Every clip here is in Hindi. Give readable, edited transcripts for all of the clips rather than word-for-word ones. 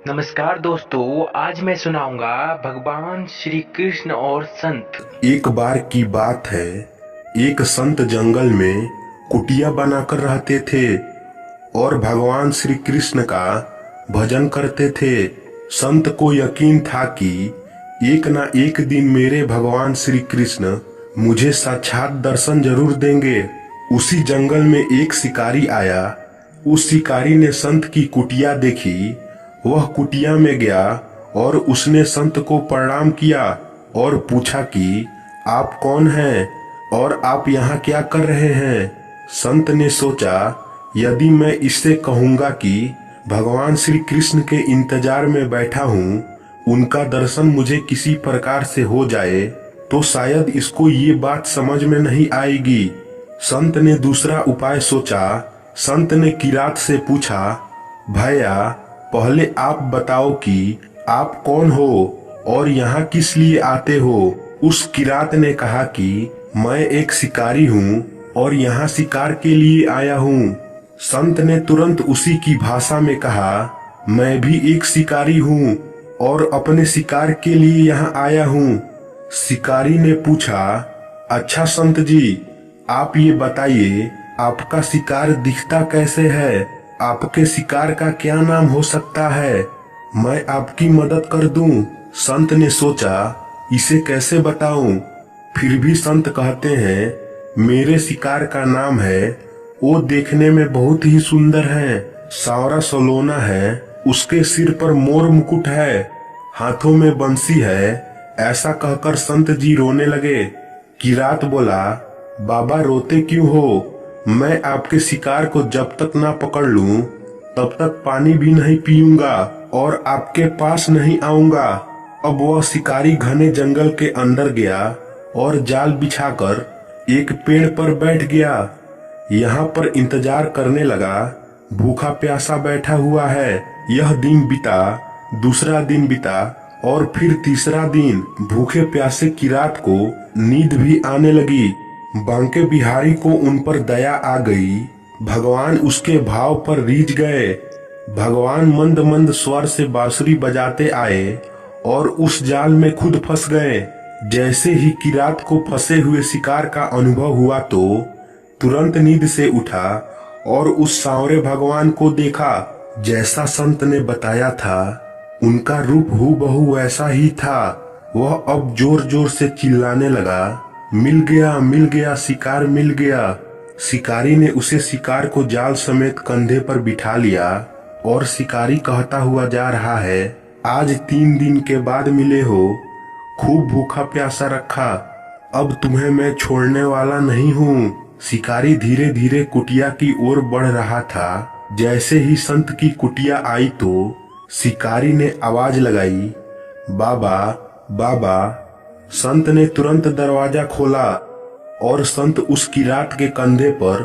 नमस्कार दोस्तों, आज मैं सुनाऊंगा भगवान श्री कृष्ण और संत। एक बार की बात है, एक संत जंगल में कुटिया बनाकर रहते थे और भगवान श्री कृष्ण का भजन करते थे। संत को यकीन था कि एक ना एक दिन मेरे भगवान श्री कृष्ण मुझे साक्षात दर्शन जरूर देंगे। उसी जंगल में एक शिकारी आया। उस शिकारी ने संत की कुटिया देखी। वह कुटिया में गया और उसने संत को प्रणाम किया और पूछा कि आप कौन हैं और आप यहाँ क्या कर रहे हैं। संत ने सोचा, यदि मैं इससे कहूंगा कि भगवान श्री कृष्ण के इंतजार में बैठा हूँ, उनका दर्शन मुझे किसी प्रकार से हो जाए, तो शायद इसको ये बात समझ में नहीं आएगी। संत ने दूसरा उपाय सोचा। संत ने किरात से पूछा, भैया पहले आप बताओ कि आप कौन हो और यहाँ किस लिए आते हो। उस किरात ने कहा कि मैं एक शिकारी हूँ और यहाँ शिकार के लिए आया हूँ। संत ने तुरंत उसी की भाषा में कहा, मैं भी एक शिकारी हूँ और अपने शिकार के लिए यहाँ आया हूँ। शिकारी ने पूछा, अच्छा संत जी, आप ये बताइए आपका शिकार दिखता कैसे है, आपके शिकार का क्या नाम हो सकता है, मैं आपकी मदद कर दूं। संत ने सोचा, इसे कैसे बताऊं। फिर भी संत कहते हैं, मेरे शिकार का नाम है, वो देखने में बहुत ही सुंदर है, सांवरा सलोना है, उसके सिर पर मोर मुकुट है, हाथों में बंसी है। ऐसा कहकर संत जी रोने लगे। किरात बोला, बाबा रोते क्यों हो, मैं आपके शिकार को जब तक ना पकड़ लूं तब तक पानी भी नहीं पीऊंगा और आपके पास नहीं आऊंगा। अब वह शिकारी घने जंगल के अंदर गया और जाल बिछाकर एक पेड़ पर बैठ गया। यहाँ पर इंतजार करने लगा। भूखा प्यासा बैठा हुआ है। यह दिन बीता, दूसरा दिन बीता और फिर तीसरा दिन। भूखे प्यासे किरात को नींद भी आने लगी। बांके बिहारी को उन पर दया आ गई। भगवान उसके भाव पर रीझ गए। भगवान मंद मंद स्वर से बांसुरी बजाते आए और उस जाल में खुद फंस गए। जैसे ही किरात को फंसे हुए शिकार का अनुभव हुआ तो तुरंत नींद से उठा और उस सांवरे भगवान को देखा। जैसा संत ने बताया था, उनका रूप हूबहू वैसा ही था। वह अब जोर जोर से चिल्लाने लगा, मिल गया शिकार मिल गया। शिकारी ने उसे शिकार को जाल समेत कंधे पर बिठा लिया और शिकारी कहता हुआ जा रहा है, आज 3 दिन के बाद मिले हो, खूब भूखा प्यासा रखा, अब तुम्हें मैं छोड़ने वाला नहीं हूँ। शिकारी धीरे धीरे कुटिया की ओर बढ़ रहा था। जैसे ही संत की कुटिया आई तो शिकारी ने आवाज लगाई, बाबा बाबा। संत ने तुरंत दरवाजा खोला और संत उस किरात के कंधे पर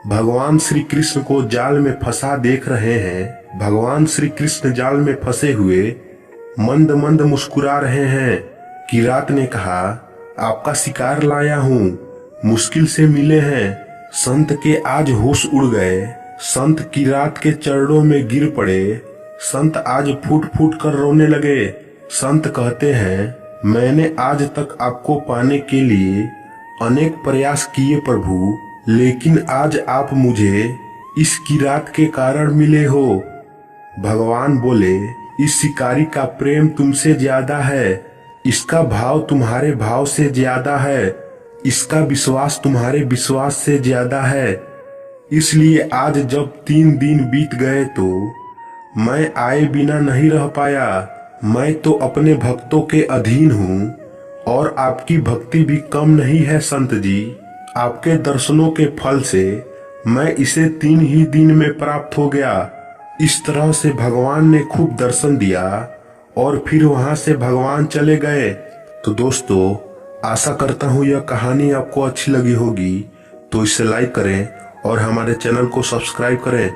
भगवान श्री कृष्ण को जाल में फंसा देख रहे हैं। भगवान श्री कृष्ण जाल में फंसे हुए मंद मंद मुस्कुरा रहे हैं। किरात ने कहा, आपका शिकार लाया हूँ, मुश्किल से मिले हैं। संत के आज होश उड़ गए। संत किरात के चरणों में गिर पड़े। संत आज फूट फूट कर रोने लगे। संत कहते हैं, मैंने आज तक आपको पाने के लिए अनेक प्रयास किए प्रभु, लेकिन आज आप मुझे इस किरात के कारण मिले हो। भगवान बोले, इस शिकारी का प्रेम तुमसे ज्यादा है, इसका भाव तुम्हारे भाव से ज्यादा है, इसका विश्वास तुम्हारे विश्वास से ज्यादा है। इसलिए आज जब 3 दिन बीत गए तो मैं आए बिना नहीं रह पाया। मैं तो अपने भक्तों के अधीन हूँ और आपकी भक्ति भी कम नहीं है संत जी। आपके दर्शनों के फल से मैं इसे 3 ही दिन में प्राप्त हो गया। इस तरह से भगवान ने खूब दर्शन दिया और फिर वहां से भगवान चले गए। तो दोस्तों, आशा करता हूँ यह कहानी आपको अच्छी लगी होगी, तो इसे लाइक करें और हमारे चैनल को सब्सक्राइब करें।